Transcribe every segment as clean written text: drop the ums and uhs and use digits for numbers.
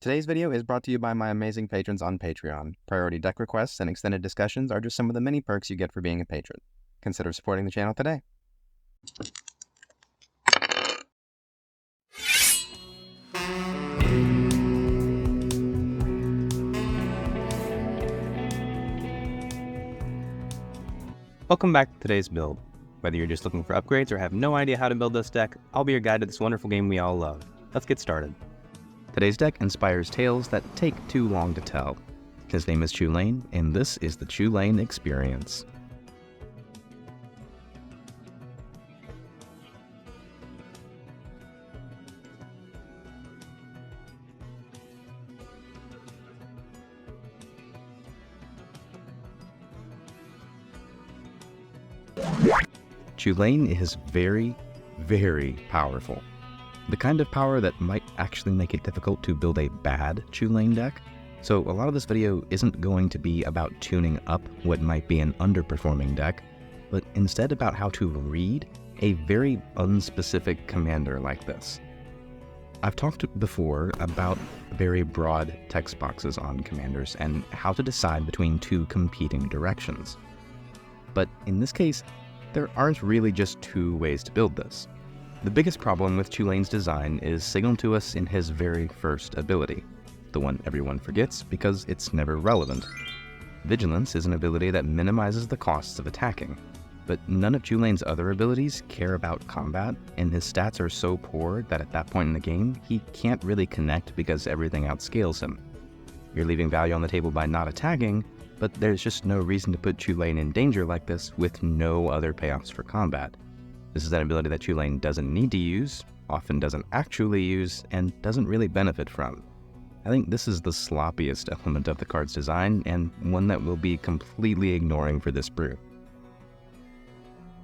Today's video is brought to you by my amazing patrons on Patreon. Priority deck requests and extended discussions are just some of the many perks you get for being a patron. Consider supporting the channel today. Welcome back to today's build. Whether you're just looking for upgrades or have no idea how to build this deck, I'll be your guide to this wonderful game we all love. Let's get started. Today's deck inspires tales that take too long to tell. His name is Chulane, and this is the Chulane Experience. Chulane is very, very powerful. The kind of power that might actually make it difficult to build a bad Chulane deck. So a lot of this video isn't going to be about tuning up what might be an underperforming deck, but instead about how to read a very unspecific commander like this. I've talked before about very broad text boxes on commanders and how to decide between two competing directions. But in this case, there aren't really just two ways to build this. The biggest problem with Chulane's design is signaled to us in his very first ability, the one everyone forgets because it's never relevant. Vigilance is an ability that minimizes the costs of attacking, but none of Chulane's other abilities care about combat, and his stats are so poor that at that point in the game, he can't really connect because everything outscales him. You're leaving value on the table by not attacking, but there's just no reason to put Chulane in danger like this with no other payoffs for combat. This is an ability that Chulane doesn't need to use, often doesn't actually use, and doesn't really benefit from. I think this is the sloppiest element of the card's design, and one that we'll be completely ignoring for this brew.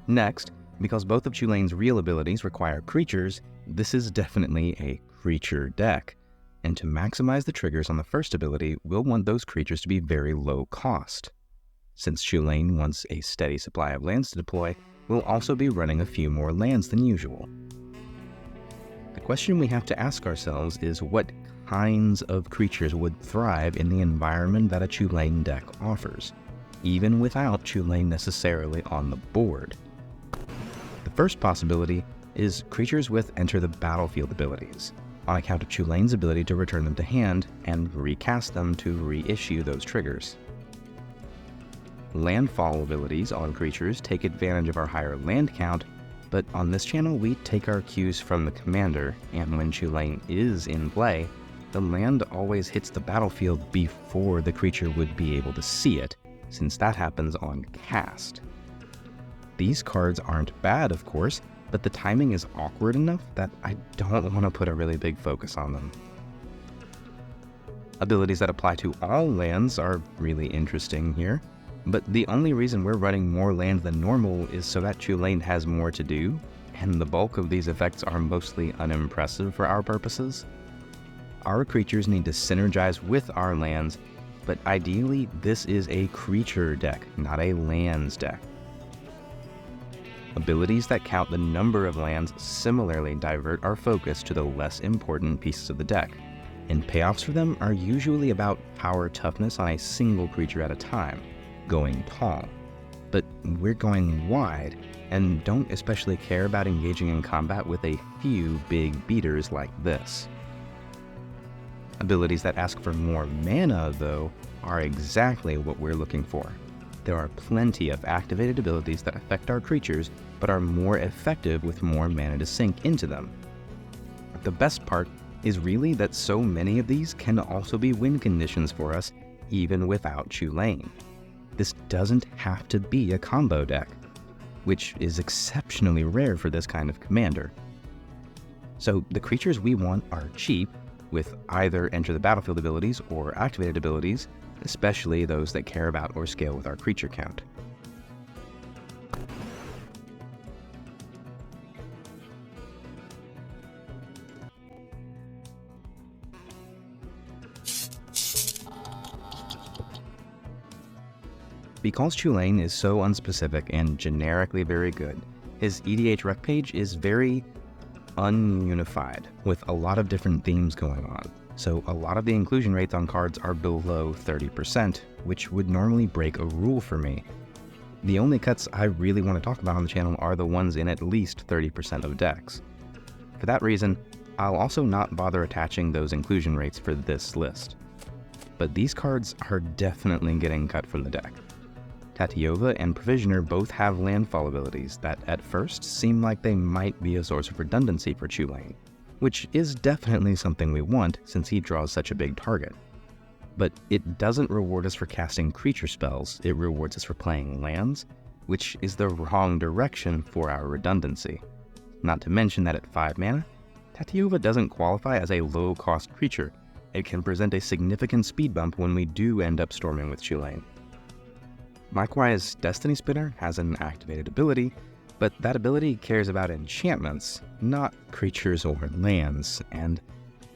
Next, because both of Chulane's real abilities require creatures, this is definitely a creature deck. And to maximize the triggers on the first ability, we'll want those creatures to be very low cost. Since Chulane wants a steady supply of lands to deploy, we'll also be running a few more lands than usual. The question we have to ask ourselves is what kinds of creatures would thrive in the environment that a Chulane deck offers, even without Chulane necessarily on the board. The first possibility is creatures with enter the battlefield abilities, on account of Chulane's ability to return them to hand and recast them to reissue those triggers. Landfall abilities on creatures take advantage of our higher land count, but on this channel we take our cues from the commander, and when Chulane is in play, the land always hits the battlefield before the creature would be able to see it, since that happens on cast. These cards aren't bad, of course, but the timing is awkward enough that I don't want to put a really big focus on them. Abilities that apply to all lands are really interesting here, but the only reason we're running more lands than normal is so that Chulane has more to do, and the bulk of these effects are mostly unimpressive for our purposes. Our creatures need to synergize with our lands, but ideally this is a creature deck, not a lands deck. Abilities that count the number of lands similarly divert our focus to the less important pieces of the deck, and payoffs for them are usually about power toughness on a single creature at a time, going tall. But we're going wide, and don't especially care about engaging in combat with a few big beaters like this. Abilities that ask for more mana, though, are exactly what we're looking for. There are plenty of activated abilities that affect our creatures, but are more effective with more mana to sink into them. The best part is really that so many of these can also be win conditions for us, even without Chulane. This doesn't have to be a combo deck, which is exceptionally rare for this kind of commander. So the creatures we want are cheap, with either enter the battlefield abilities or activated abilities, especially those that care about or scale with our creature count. Because Chulane is so unspecific and generically very good, his EDH rec page is very ununified, with a lot of different themes going on. so a lot of the inclusion rates on cards are below 30%, which would normally break a rule for me. The only cuts I really want to talk about on the channel are the ones in at least 30% of decks. For that reason, I'll also not bother attaching those inclusion rates for this list. But these cards are definitely getting cut from the deck. Tatyova and Provisioner both have landfall abilities that at first seem like they might be a source of redundancy for Chulane, which is definitely something we want since he draws such a big target. But it doesn't reward us for casting creature spells, it rewards us for playing lands, which is the wrong direction for our redundancy. Not to mention that at 5 mana, Tatyova doesn't qualify as a low-cost creature. It can present a significant speed bump when we do end up storming with Chulane. Likewise, Destiny Spinner has an activated ability, but that ability cares about enchantments, not creatures or lands, and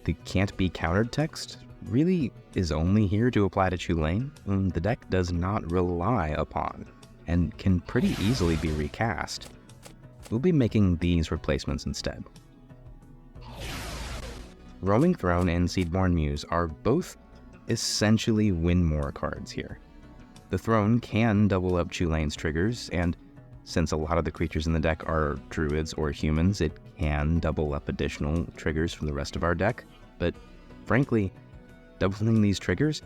the can't be countered text really is only here to apply to Chulane, whom the deck does not rely upon, and can pretty easily be recast. We'll be making these replacements instead. Roaming Throne and Seedborn Muse are both essentially win more cards here. The Throne can double up Chulane's triggers, and since a lot of the creatures in the deck are druids or humans, it can double up additional triggers from the rest of our deck, but frankly, doubling these triggers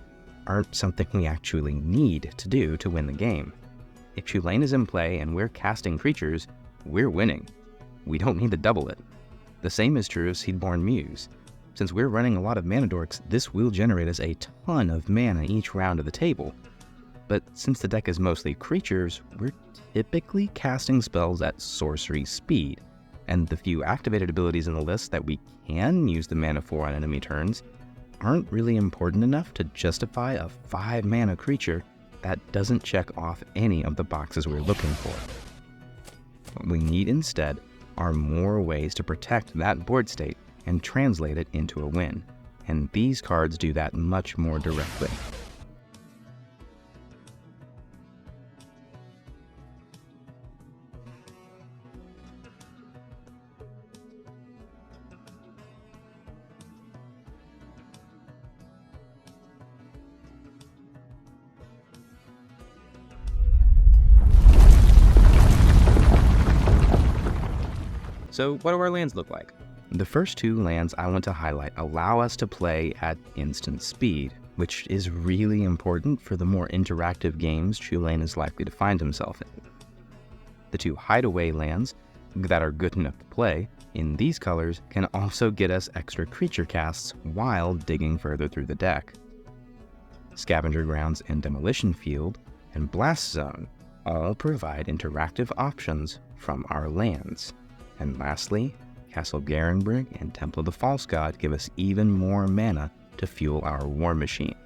aren't something we actually need to do to win the game. If Chulane is in play and we're casting creatures, we're winning. We don't need to double it. The same is true of Seedborn Muse. Since we're running a lot of mana dorks, this will generate us a ton of mana each round of the table. But since the deck is mostly creatures, we're typically casting spells at sorcery speed, and the few activated abilities in the list that we can use the mana for on enemy turns aren't really important enough to justify a 5 mana creature that doesn't check off any of the boxes we're looking for. What we need instead are more ways to protect that board state and translate it into a win, and these cards do that much more directly. So what do our lands look like? The first 2 lands I want to highlight allow us to play at instant speed, which is really important for the more interactive games Chulane is likely to find himself in. The 2 hideaway lands that are good enough to play in these colors can also get us extra creature casts while digging further through the deck. Scavenger Grounds and Demolition Field and Blast Zone all provide interactive options from our lands. And lastly, Castle Garenbrig and Temple of the False God give us even more mana to fuel our war machine.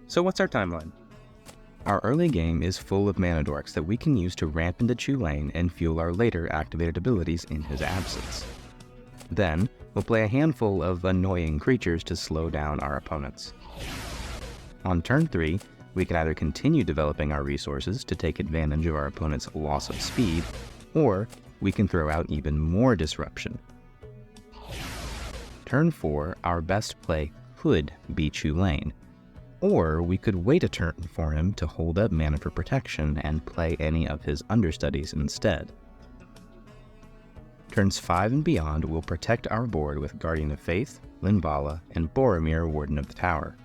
So what's our timeline? Our early game is full of mana dorks that we can use to ramp into Chulane and fuel our later activated abilities in his absence. Then, we'll play a handful of annoying creatures to slow down our opponents. On turn 3, we can either continue developing our resources to take advantage of our opponent's loss of speed, or we can throw out even more disruption. Turn 4, our best play could be Chulane, or we could wait a turn for him to hold up mana for protection and play any of his understudies instead. Turns 5 and beyond will protect our board with Guardian of Faith, Linvala, and Boromir, Warden of the Tower.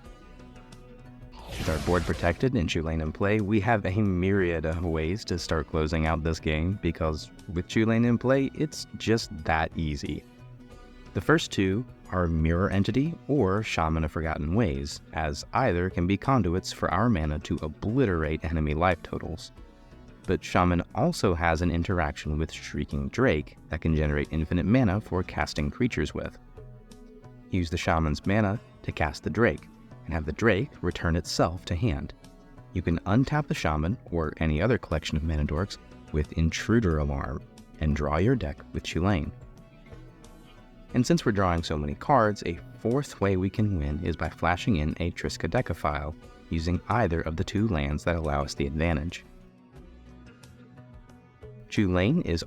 With our board protected and Chulane in play, we have a myriad of ways to start closing out this game, because with Chulane in play, it's just that easy. The first 2 are Mirror Entity or Shaman of Forgotten Ways, as either can be conduits for our mana to obliterate enemy life totals. But Shaman also has an interaction with Shrieking Drake that can generate infinite mana for casting creatures with. Use the Shaman's mana to cast the Drake, and have the Drake return itself to hand. You can untap the Shaman, or any other collection of mana dorks, with Intruder Alarm, and draw your deck with Chulane. And since we're drawing so many cards, a fourth way we can win is by flashing in a Triskaidekaphile, using either of the 2 lands that allow us the advantage. Chulane is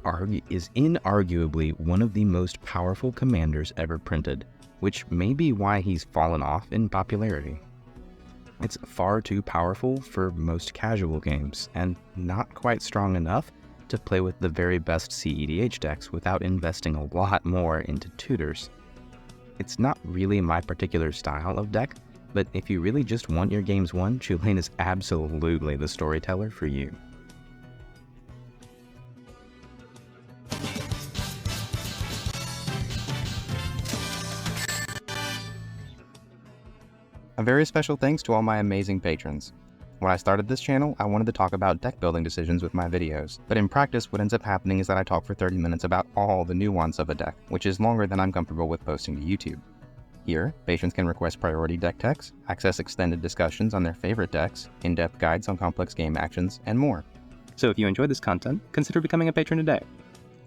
inarguably one of the most powerful commanders ever printed, which may be why he's fallen off in popularity. It's far too powerful for most casual games, and not quite strong enough to play with the very best CEDH decks without investing a lot more into tutors. It's not really my particular style of deck, but if you really just want your games won, Chulane is absolutely the storyteller for you. A very special thanks to all my amazing patrons. When I started this channel, I wanted to talk about deck building decisions with my videos, but in practice what ends up happening is that I talk for 30 minutes about all the nuance of a deck, which is longer than I'm comfortable with posting to YouTube. Here, patrons can request priority deck techs, access extended discussions on their favorite decks, in-depth guides on complex game actions, and more. So if you enjoy this content, consider becoming a patron today.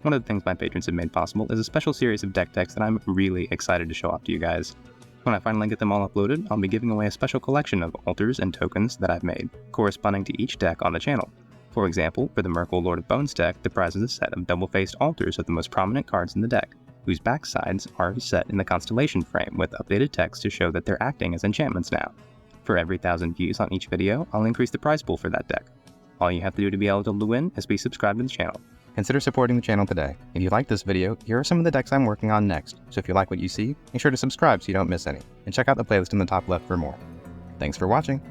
One of the things my patrons have made possible is a special series of deck techs that I'm really excited to show off to you guys. When I finally get them all uploaded, I'll be giving away a special collection of altars and tokens that I've made, corresponding to each deck on the channel. For example, for the Merkle Lord of Bones deck, the prize is a set of double-faced altars of the most prominent cards in the deck, whose backsides are set in the constellation frame with updated text to show that they're acting as enchantments now. For every 1,000 views on each video, I'll increase the prize pool for that deck. All you have to do to be eligible to win is be subscribed to the channel. Consider supporting the channel today. If you like this video, here are some of the decks I'm working on next, so if you like what you see, make sure to subscribe so you don't miss any, and check out the playlist in the top left for more. Thanks for watching!